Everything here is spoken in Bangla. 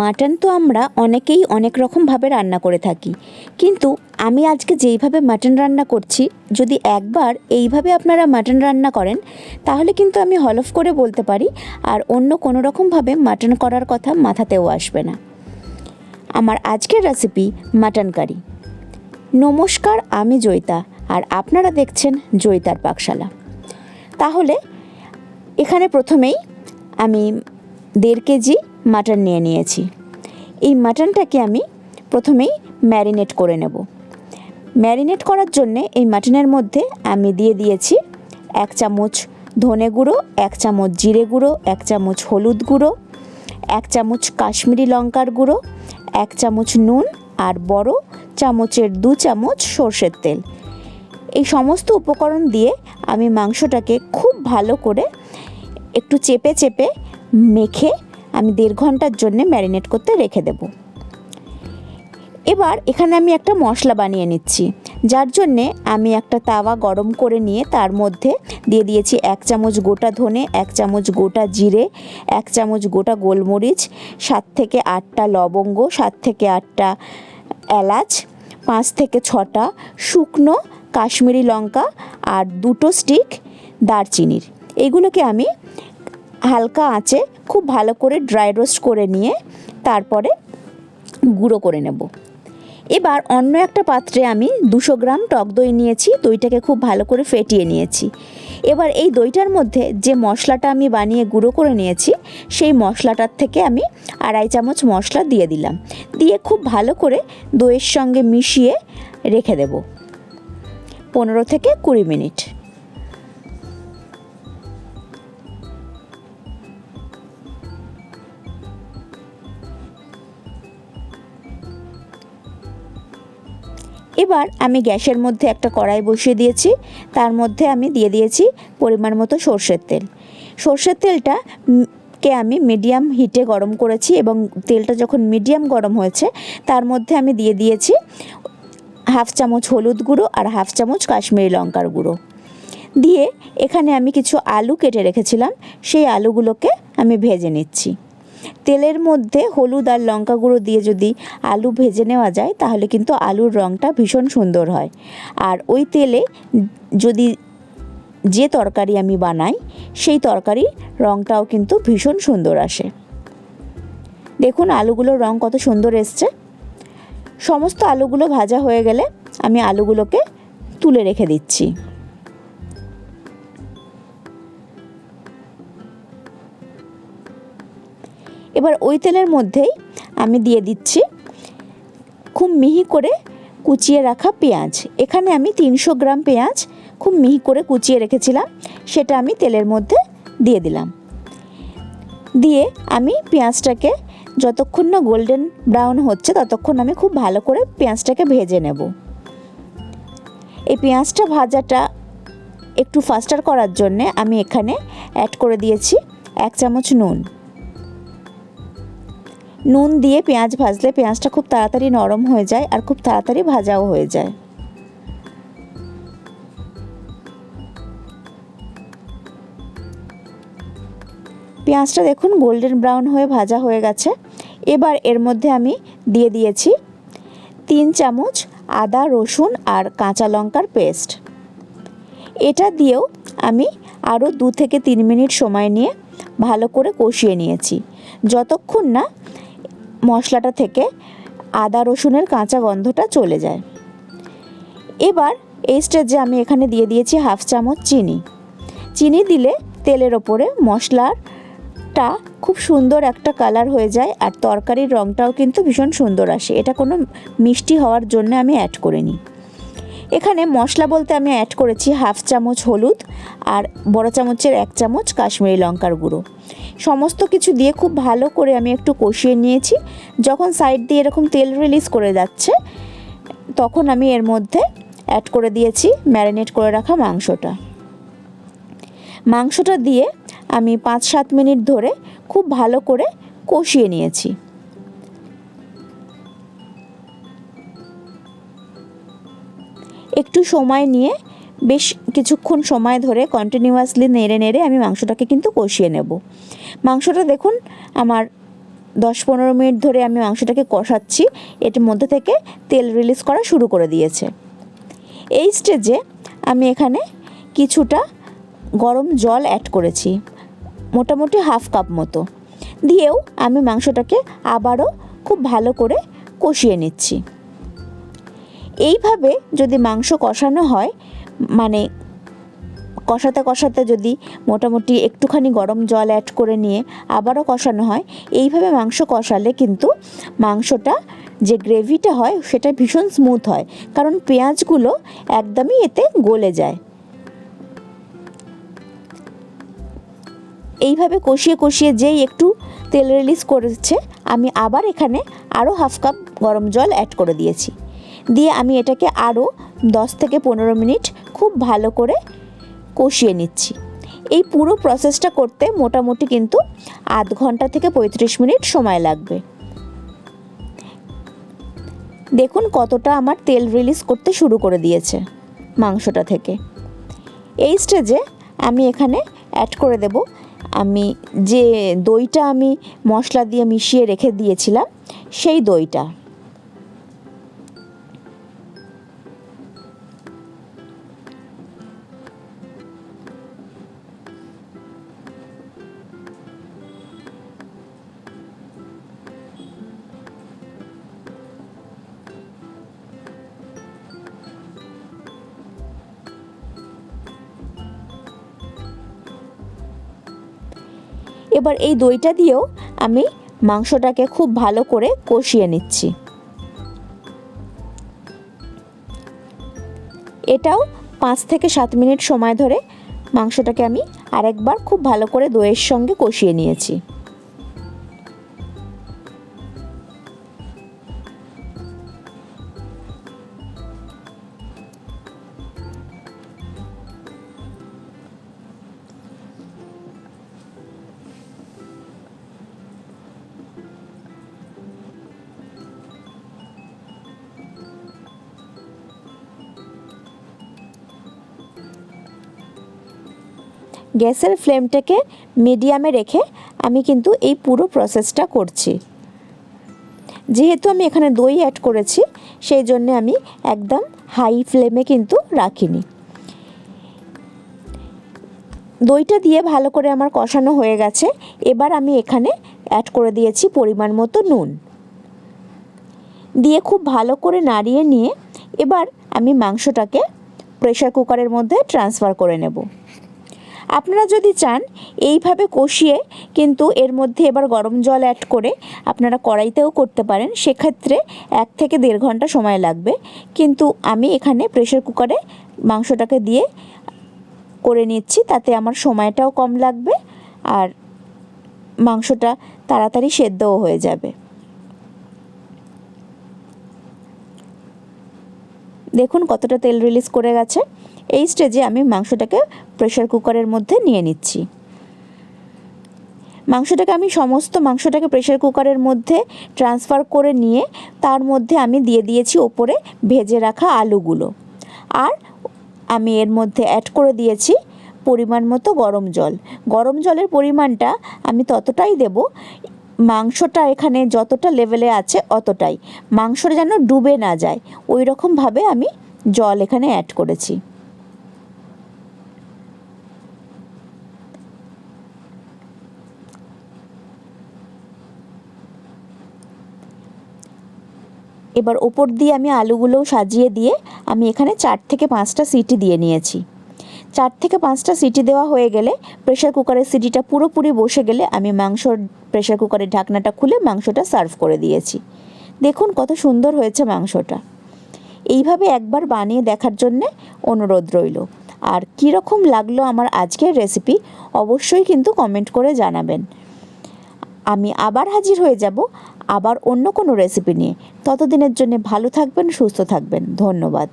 মাটন তো আমরা অনেকেই অনেক রকমভাবে রান্না করে থাকি, কিন্তু আমি আজকে যেইভাবে মাটন রান্না করছি, যদি একবার এইভাবে আপনারা মাটন রান্না করেন তাহলে কিন্তু আমি হলফ করে বলতে পারি আর অন্য কোনো রকমভাবে মাটন করার কথা মাথাতেও আসবে না। আমার আজকের রেসিপি মাটন কারি। নমস্কার, আমি জয়িতা আর আপনারা দেখছেন জয়িতার পাকশালা। তাহলে এখানে প্রথমেই আমি 1.5 কেজি মাটন নিয়ে নিয়েছি। এই মাটনটাকে আমি প্রথমেই ম্যারিনেট করে নেব। ম্যারিনেট করার জন্যে এই মাটনের মধ্যে আমি দিয়ে দিয়েছি 1 চামচ ধনে গুঁড়ো, 1 চামচ জিরে গুঁড়ো, 1 চামচ হলুদ গুঁড়ো, 1 চামচ কাশ্মীরি লঙ্কার গুঁড়ো, 1 চামচ নুন আর বড় চামচের 2 চামচ সর্ষের তেল। এই সমস্ত উপকরণ দিয়ে আমি মাংসটাকে খুব ভালো করে একটু চেপে চেপে মেখে আমি 1.5 ঘন্টার জন্য ম্যারিনেট করতে রেখে দেব। এবার এখানে আমি একটা মশলা বানিয়ে নিচ্ছি, যার জন্যে আমি একটা তাওয়া গরম করে নিয়ে তার মধ্যে দিয়ে দিয়েছি 1 চামচ গোটা ধনে, 1 চামচ গোটা জিরে, 1 চামচ গোটা গোলমরিচ, 7 থেকে 8টা লবঙ্গ, 7 থেকে 8টা এলাচ, 5 থেকে 6টা শুকনো কাশ্মীরি লঙ্কা আর 2টো স্টিক দারচিনির। এইগুলোকে আমি হালকা আঁচে খুব ভালো করে ড্রাই রোস্ট করে নিয়ে তারপরে গুঁড়ো করে নেব। এবার অন্য একটা পাত্রে আমি 200 গ্রাম টক দই নিয়েছি, দইটাকে খুব ভালো করে ফেটিয়ে নিয়েছি। এবার এই দইটার মধ্যে যে মশলাটা আমি বানিয়ে গুঁড়ো করে নিয়েছি, সেই মশলাটার থেকে আমি 2.5 চামচ মশলা দিয়ে দিলাম, দিয়ে খুব ভালো করে দইয়ের সঙ্গে মিশিয়ে রেখে দেব 15 থেকে 20 মিনিট। এবার আমি গ্যাসের মধ্যে একটা কড়াই বসিয়ে দিয়েছি, তার মধ্যে আমি দিয়ে দিয়েছি পরিমাণ মতো সর্ষের তেল। সর্ষের তেলটা কে আমি মিডিয়াম হিটে গরম করেছি এবং তেলটা যখন মিডিয়াম গরম হয়েছে তার মধ্যে আমি দিয়ে দিয়েছি 1/2 চামচ হলুদ গুঁড়ো আর 1/2 চামচ কাশ্মীরি লঙ্কার গুঁড়ো দিয়ে এখানে আমি কিছু আলু কেটে রেখেছিলাম, সেই আলুগুলোকে আমি ভেজে নিচ্ছি। তেলের মধ্যে হলুদ আর লঙ্কা গুঁড়ো দিয়ে যদি আলু ভেজে নেওয়া যায় তাহলে কিন্তু আলুর রঙটা ভীষণ সুন্দর হয়। আর ওই তেলে যদি যে তরকারি আমি বানাই সেই তরকারির রঙটাও কিন্তু ভীষণ সুন্দর আসে। দেখুন আলুগুলোর রঙ কত সুন্দর এসছে। সমস্ত আলুগুলো ভাজা হয়ে গেলে আমি আলুগুলোকে তুলে রেখে দিচ্ছি। এবার ওই তেলের মধ্যেই আমি দিয়ে দিচ্ছি খুব মিহি করে কুচিয়ে রাখা পেঁয়াজ। এখানে আমি 300 গ্রাম পেঁয়াজ খুব মিহি করে কুচিয়ে রেখেছিলাম, সেটা আমি তেলের মধ্যে দিয়ে দিলাম। দিয়ে আমি পেঁয়াজটাকে যতক্ষণ না গোল্ডেন ব্রাউন হচ্ছে ততক্ষণ আমি খুব ভালো করে পেঁয়াজটাকে ভেজে নেব। এই পেঁয়াজটা ভাজাটা একটু ফাস্টার করার জন্যে আমি এখানে অ্যাড করে দিয়েছি 1 চামচ নুন। নুন দিয়ে পেঁয়াজ ভাজলে পেঁয়াজটা খুব তাড়াতাড়ি নরম হয়ে যায় আর খুব তাড়াতাড়ি ভাজাও হয়ে যায়। পেঁয়াজটা দেখুন গোল্ডেন ব্রাউন হয়ে ভাজা হয়ে গেছে। এবার এর মধ্যে আমি দিয়ে দিয়েছি 3 চামচ আদা রসুন আর কাঁচা লঙ্কার পেস্ট। এটা দিয়েও আমি আরও 2 থেকে 3 মিনিট সময় নিয়ে ভালো করে কষিয়ে নিয়েছি, যতক্ষণ না মশলাটা থেকে আদা রসুনের কাঁচা গন্ধটা চলে যায়। এবার এই স্টেজে আমি এখানে দিয়ে দিয়েছি 1/2 চামচ চিনি। চিনি দিলে তেলের ওপরে মশলাটা খুব সুন্দর একটা কালার হয়ে যায় আর তরকারির রঙটাও কিন্তু ভীষণ সুন্দর আসে। এটা কোনো মিষ্টি হওয়ার জন্য আমি অ্যাড করিনি। এখানে মশলা বলতে আমি অ্যাড করেছি 1/2 চামচ হলুদ আর বড় চামচের 1 চামচ কাশ্মীরি লঙ্কার গুঁড়ো। সমস্ত কিছু দিয়ে খুব ভালো করে আমি একটু কষিয়ে নিয়েছি। যখন সাইড দিয়ে এরকম তেল রিলিজ করে যাচ্ছে তখন আমি এর মধ্যে অ্যাড করে দিয়েছি ম্যারিনেট করে রাখা মাংসটা দিয়ে আমি 5-7 মিনিট ধরে খুব ভালো করে কষিয়ে নিয়েছি। একটু সময় নিয়ে বেশ কিছুক্ষণ সময় ধরে কন্টিনিউয়াসলি নেড়ে নেড়ে আমি মাংসটাকে কিন্তু কষিয়ে নেব। মাংসটা দেখুন আমার 10-15 মিনিট ধরে আমি মাংসটাকে কষাচ্ছি, এর মধ্যে থেকে তেল রিলিজ করা শুরু করে দিয়েছে। এই স্টেজে আমি এখানে কিছুটা গরম জল অ্যাড করেছি, মোটামুটি 1/2 কাপ মতো, দিয়েও আমি মাংসটাকে আবারও খুব ভালো করে কষিয়ে নিচ্ছি। এইভাবে যদি মাংস কষানো হয়, মানে কষাতে কষাতে যদি মোটামুটি একটুখানি গরম জল অ্যাড করে নিয়ে আবারও কষানো হয়, এইভাবে মাংস কষালে কিন্তু মাংসটা যে গ্রেভিটা হয় সেটা ভীষণ স্মুথ হয়, কারণ পেঁয়াজগুলো একদমই এতে গলে যায়। এইভাবে কষিয়ে কষিয়ে যেই একটু তেল রিলিজ করেছে, আমি আবার এখানে আরও 1/2 কাপ গরম জল অ্যাড করে দিয়েছি, দিয়ে আমি এটাকে আরও 10 থেকে 15 মিনিট খুব ভালো করে কষিয়ে নিচ্ছি। এই পুরো প্রসেসটা করতে মোটামুটি কিন্তু আধ ঘন্টা থেকে 35 মিনিট সময় লাগবে। দেখুন কতটা আমার তেল রিলিজ করতে শুরু করে দিয়েছে মাংসটা থেকে। এই স্টেজে আমি এখানে অ্যাড করে দেব আমি যে দইটা আমি মশলা দিয়ে মিশিয়ে রেখে দিয়েছিলাম, সেই দইটা। এবার এই দইটা দিয়েও আমি মাংসটাকে খুব ভালো করে কষিয়ে নিচ্ছি। এটাও 5 থেকে 7 মিনিট সময় ধরে মাংসটাকে আমি আরেকবার খুব ভালো করে দইয়ের সঙ্গে কষিয়ে নিয়েছি। গ্যাসের ফ্লেমটাকে মিডিয়ামে রেখে আমি কিন্তু এই পুরো প্রসেসটা করছি। যেহেতু আমি এখানে দই অ্যাড করেছি, সেই জন্য আমি একদম হাই ফ্লেমে কিন্তু রাখিনি। দইটা দিয়ে ভালো করে আমার কষানো হয়ে গেছে। এবার আমি এখানে অ্যাড করে দিয়েছি পরিমাণ মতো নুন, দিয়ে খুব ভালো করে নাড়িয়ে নিয়ে এবার আমি মাংসটাকে প্রেসার কুকারের মধ্যে ট্রান্সফার করে নেব। আপনারা যদি চান এইভাবে কষিয়ে কিন্তু এর মধ্যে এবার গরম জল অ্যাড করে আপনারা কড়াইতেও করতে পারেন, সেক্ষেত্রে 1 থেকে 1.5 ঘন্টা সময় লাগবে। কিন্তু আমি এখানে প্রেসার কুকারে মাংসটাকে দিয়ে করে নিচ্ছি, তাতে আমার সময়টাও কম লাগবে আর মাংসটা তাড়াতাড়ি সেদ্ধও হয়ে যাবে। দেখুন কতটা তেল রিলিজ করে গেছে। এই স্টেজে আমি মাংসটাকে প্রেসার কুকারের মধ্যে নিয়ে নিচ্ছি। সমস্ত মাংসটাকে প্রেসার কুকারের মধ্যে ট্রান্সফার করে নিয়ে তার মধ্যে আমি দিয়ে দিয়েছি ওপরে ভেজে রাখা আলুগুলো, আর আমি এর মধ্যে অ্যাড করে দিয়েছি পরিমাণ মতো গরম জল। গরম জলের পরিমাণটা আমি ততটাই দেব, মাংসটা এখানে যতটা লেভেলে আছে অতটাই, মাংসটা যেন ডুবে না যায় ওই রকমভাবে আমি জল এখানে অ্যাড করেছি। এবার ওপর দিয়ে আমি আলুগুলোও সাজিয়ে দিয়ে আমি এখানে 4 থেকে 5টা সিটি দিয়ে নিয়েছি। 4 থেকে 5টা সিটি দেওয়া হয়ে গেলে, প্রেসার কুকারের সিটিটা পুরোপুরি বসে গেলে আমি প্রেসার কুকারের ঢাকনাটা খুলে মাংসটা সার্ভ করে দিয়েছি। দেখুন কত সুন্দর হয়েছে মাংসটা। এইভাবে একবার বানিয়ে দেখার জন্যে অনুরোধ রইল। আর কীরকম লাগলো আমার আজকের রেসিপি অবশ্যই কিন্তু কমেন্ট করে জানাবেন। আমি আবার হাজির হয়ে যাব আবার অন্য কোনো রেসিপি নিয়ে। ততদিনের জন্য ভালো থাকবেন, সুস্থ থাকবেন। ধন্যবাদ।